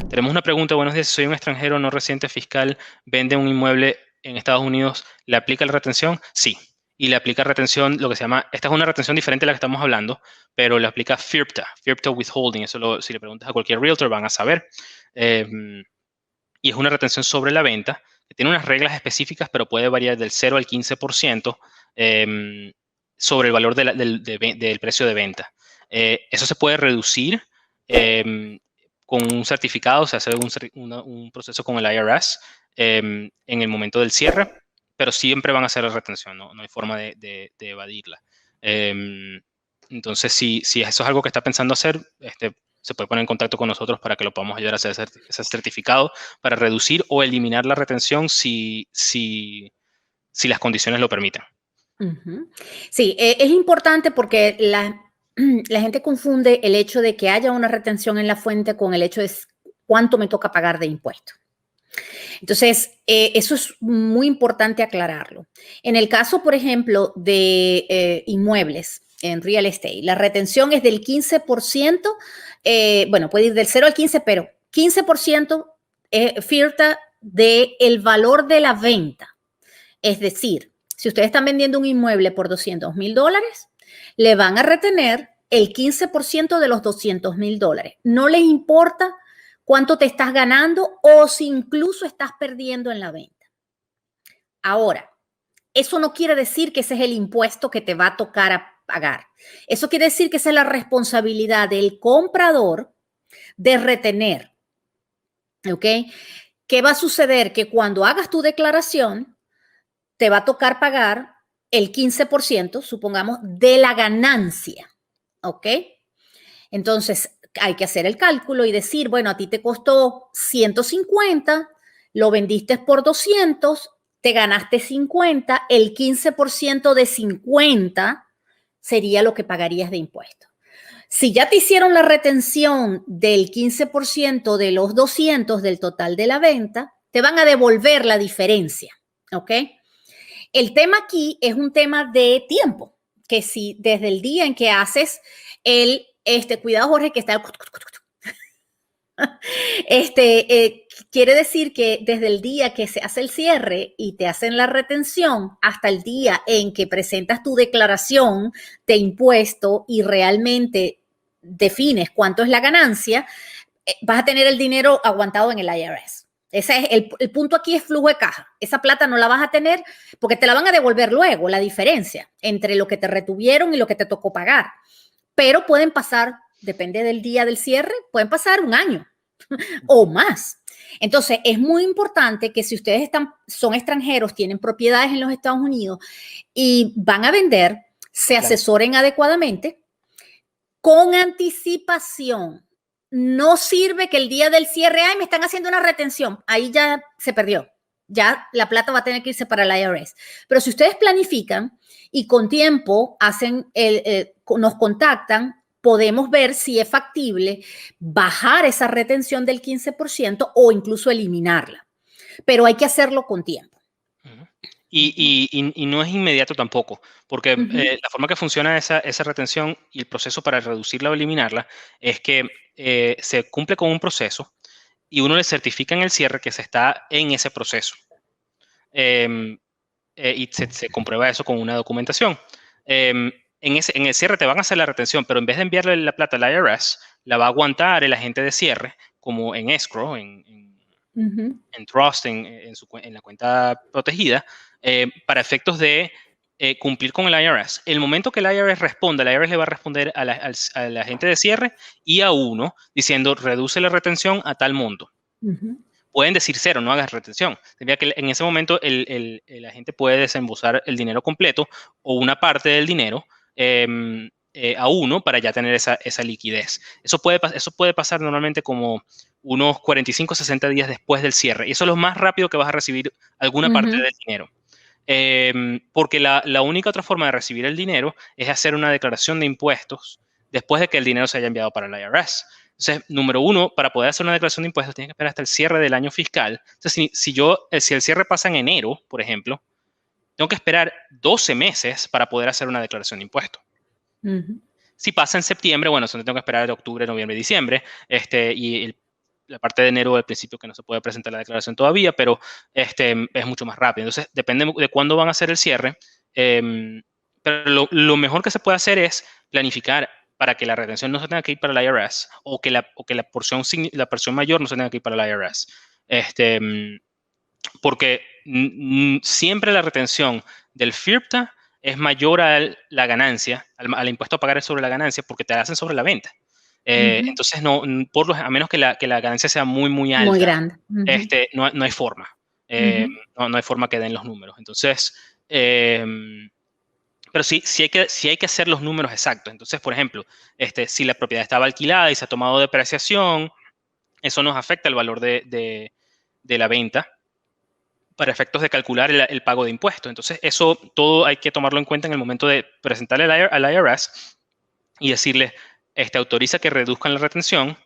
Tenemos una pregunta. Buenos días, si soy un extranjero no residente fiscal, vende un inmueble en Estados Unidos, ¿le aplica la retención? Sí. Y le aplica retención, lo que se llama, esta es una retención diferente a la que estamos hablando, pero le aplica FIRPTA, FIRPTA Withholding. Si le preguntas a cualquier realtor van a saber. Eh, y es una retención sobre la venta, que tiene unas reglas específicas, pero puede variar del 0 al 15% sobre el valor del precio de venta. Eso se puede reducir con un certificado, se hace un proceso con el IRS en el momento del cierre, pero siempre van a hacer la retención, no hay forma de evadirla. Entonces, si eso es algo que está pensando hacer, se puede poner en contacto con nosotros para que lo podamos ayudar a hacer ese certificado para reducir o eliminar la retención si las condiciones lo permiten. Uh-huh. Sí, es importante porque la gente confunde el hecho de que haya una retención en la fuente con el hecho de cuánto me toca pagar de impuestos. Entonces, eso es muy importante aclararlo. En el caso, por ejemplo, de inmuebles en real estate, la retención es del 15%, bueno, puede ir del 0 al 15, pero 15% FIRTA del valor de la venta. Es decir, si ustedes están vendiendo un inmueble por $200,000, le van a retener el 15% de los $200,000. No les importa cuánto te estás ganando o si incluso estás perdiendo en la venta. Ahora, eso no quiere decir que ese es el impuesto que te va a tocar a pagar. Eso quiere decir que esa es la responsabilidad del comprador de retener. ¿Ok? ¿Qué va a suceder? Que cuando hagas tu declaración, te va a tocar pagar el 15%, supongamos, de la ganancia. ¿Ok? Entonces, hay que hacer el cálculo y decir, bueno, a ti te costó 150, lo vendiste por 200, te ganaste 50, el 15% de 50 sería lo que pagarías de impuesto. Si ya te hicieron la retención del 15% de los 200 del total de la venta, te van a devolver la diferencia, ¿ok? El tema aquí es un tema de tiempo, que si desde el día en que haces cuidado Jorge, que está quiere decir que desde el día que se hace el cierre y te hacen la retención hasta el día en que presentas tu declaración de impuesto y realmente defines cuánto es la ganancia, vas a tener el dinero aguantado en el IRS. Ese es el punto aquí es flujo de caja. Esa plata no la vas a tener porque te la van a devolver luego, la diferencia entre lo que te retuvieron y lo que te tocó pagar. Pero pueden pasar, depende del día del cierre, pueden pasar un año o más. Entonces, es muy importante que si ustedes son extranjeros, tienen propiedades en los Estados Unidos y van a vender, se asesoren adecuadamente con anticipación. No sirve que el día del cierre, ay, me están haciendo una retención. Ahí ya se perdió. Ya la plata va a tener que irse para el IRS. Pero si ustedes planifican y con tiempo nos contactan, podemos ver si es factible bajar esa retención del 15% o incluso eliminarla. Pero hay que hacerlo con tiempo. Y no es inmediato tampoco, porque la forma que funciona esa retención y el proceso para reducirla o eliminarla es que se cumple con un proceso y uno le certifica en el cierre que se está en ese proceso. Y se comprueba eso con una documentación. En el cierre te van a hacer la retención, pero en vez de enviarle la plata al IRS, la va a aguantar el agente de cierre como en escrow, en trust, en la cuenta protegida, para efectos de cumplir con el IRS. El momento que el IRS responda, el IRS le va a responder al agente de cierre y a uno diciendo reduce la retención a tal monto. Pueden decir cero, no hagas retención. Tendría que en ese momento el agente puede desembolsar el dinero completo o una parte del dinero a uno para ya tener esa liquidez. Eso puede pasar normalmente como unos 45 60 días después del cierre. Y eso es lo más rápido que vas a recibir alguna parte del dinero. Porque la única otra forma de recibir el dinero es hacer una declaración de impuestos después de que el dinero se haya enviado para el IRS. Entonces, número uno, para poder hacer una declaración de impuestos, tienes que esperar hasta el cierre del año fiscal. Entonces, si el cierre pasa en enero, por ejemplo, tengo que esperar 12 meses para poder hacer una declaración de impuestos. Si pasa en septiembre, bueno, eso tengo que esperar de octubre, noviembre, diciembre, y la parte de enero del principio que no se puede presentar la declaración todavía, pero es mucho más rápido. Entonces, depende de cuándo van a hacer el cierre. Pero lo mejor que se puede hacer es planificar para que la retención no se tenga que ir para el IRS o que la porción mayor no se tenga que ir para el IRS. Porque siempre la retención del FIRPTA es mayor a la ganancia, al impuesto a pagar sobre la ganancia, porque te la hacen sobre la venta. Entonces, a menos que la ganancia sea muy, muy alta, muy grande. No hay forma. No hay forma que den los números. Entonces, pero sí hay que hacer los números exactos. Entonces, por ejemplo, si la propiedad estaba alquilada y se ha tomado depreciación, eso nos afecta el valor de la venta para efectos de calcular el pago de impuestos. Entonces, eso todo hay que tomarlo en cuenta en el momento de presentarle al IRS y decirle, autoriza que reduzcan la retención,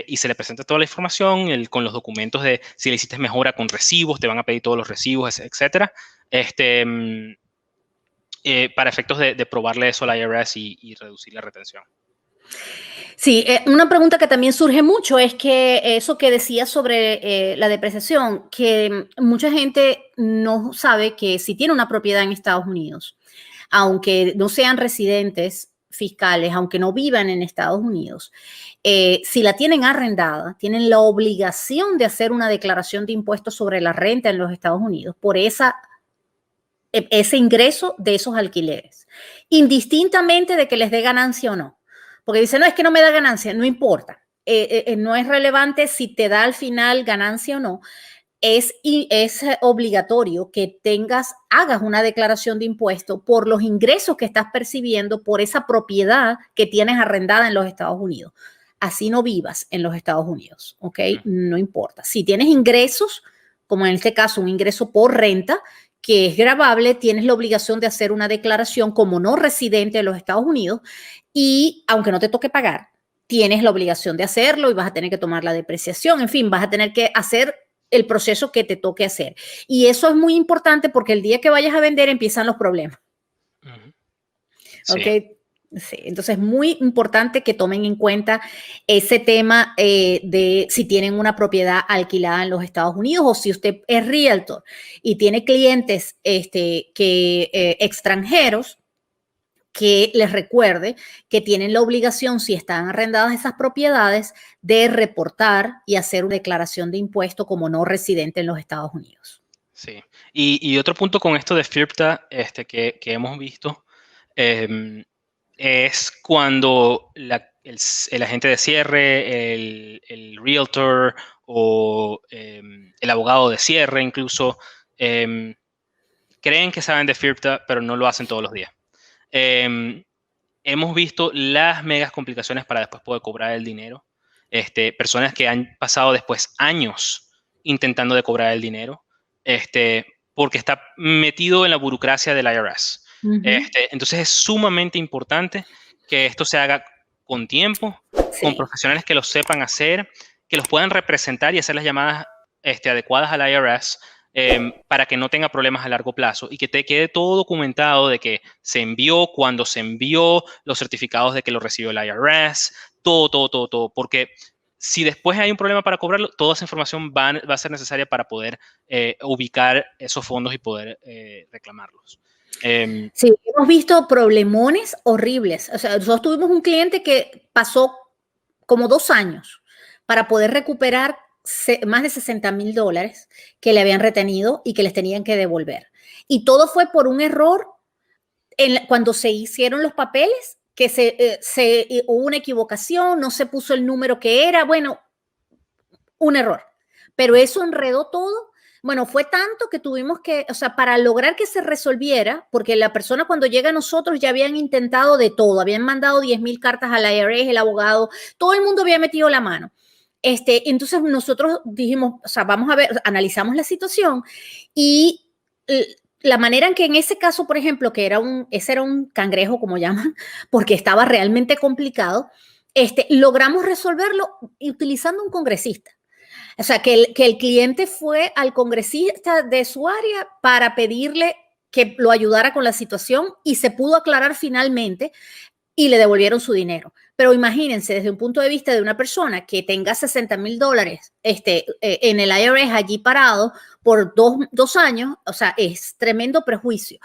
y se le presenta toda la información con los documentos de si le hiciste mejora con recibos, te van a pedir todos los recibos, etcétera, para efectos de probarle eso al IRS y reducir la retención. Sí, una pregunta que también surge mucho es que eso que decía sobre la depreciación, que mucha gente no sabe que si tiene una propiedad en Estados Unidos, aunque no sean residentes fiscales, aunque no vivan en Estados Unidos, si la tienen arrendada, tienen la obligación de hacer una declaración de impuestos sobre la renta en los Estados Unidos por ese ingreso de esos alquileres, indistintamente de que les dé ganancia o no. Porque dice, no, es que no me da ganancia, no importa. No es relevante si te da al final ganancia o no. Es obligatorio que hagas una declaración de impuesto por los ingresos que estás percibiendo por esa propiedad que tienes arrendada en los Estados Unidos. Así no vivas en los Estados Unidos, ¿ok? No importa. Si tienes ingresos, como en este caso un ingreso por renta, que es gravable, tienes la obligación de hacer una declaración como no residente de los Estados Unidos y aunque no te toque pagar, tienes la obligación de hacerlo y vas a tener que tomar la depreciación, en fin, vas a tener que hacer el proceso que te toque hacer. Y eso es muy importante porque el día que vayas a vender empiezan los problemas. Sí. ¿Ok? Sí, entonces es muy importante que tomen en cuenta ese tema de si tienen una propiedad alquilada en los Estados Unidos o si usted es realtor y tiene clientes extranjeros, que les recuerde que tienen la obligación, si están arrendadas esas propiedades, de reportar y hacer una declaración de impuesto como no residente en los Estados Unidos. Sí. Y otro punto con esto de FIRPTA que hemos visto, es cuando el agente de cierre, el realtor o el abogado de cierre incluso, creen que saben de FIRPTA, pero no lo hacen todos los días. Hemos visto las megas complicaciones para después poder cobrar el dinero. Personas que han pasado después años intentando de cobrar el dinero, porque está metido en la burocracia del IRS. Entonces es sumamente importante que esto se haga con tiempo, con profesionales que lo sepan hacer, que los puedan representar y hacer las llamadas adecuadas al IRS, para que no tenga problemas a largo plazo y que te quede todo documentado de que se envió, cuando se envió, los certificados de que lo recibió el IRS, todo, porque si después hay un problema para cobrarlo, toda esa información va a ser necesaria para poder ubicar esos fondos y poder reclamarlos. Sí, hemos visto problemones horribles. O sea, nosotros tuvimos un cliente que pasó como 2 años para poder recuperar más de $60,000 que le habían retenido y que les tenían que devolver. Y todo fue por un error cuando se hicieron los papeles, que hubo una equivocación, no se puso el número que era, bueno, un error. Pero eso enredó todo. Bueno, fue tanto que tuvimos que, o sea, para lograr que se resolviera, porque la persona cuando llega a nosotros ya habían intentado de todo, habían mandado 10,000 cartas al IRS, el abogado, todo el mundo había metido la mano. Entonces nosotros dijimos, o sea, vamos a ver, analizamos la situación y la manera en que en ese caso, por ejemplo, ese era un cangrejo, como llaman, porque estaba realmente complicado, logramos resolverlo utilizando un congresista. O sea, que el cliente fue al congresista de su área para pedirle que lo ayudara con la situación y se pudo aclarar finalmente. y le devolvieron su dinero. Pero imagínense, desde un punto de vista de una persona que tenga $60,000 en el IRS allí parado por dos años, o sea, es tremendo prejuicio.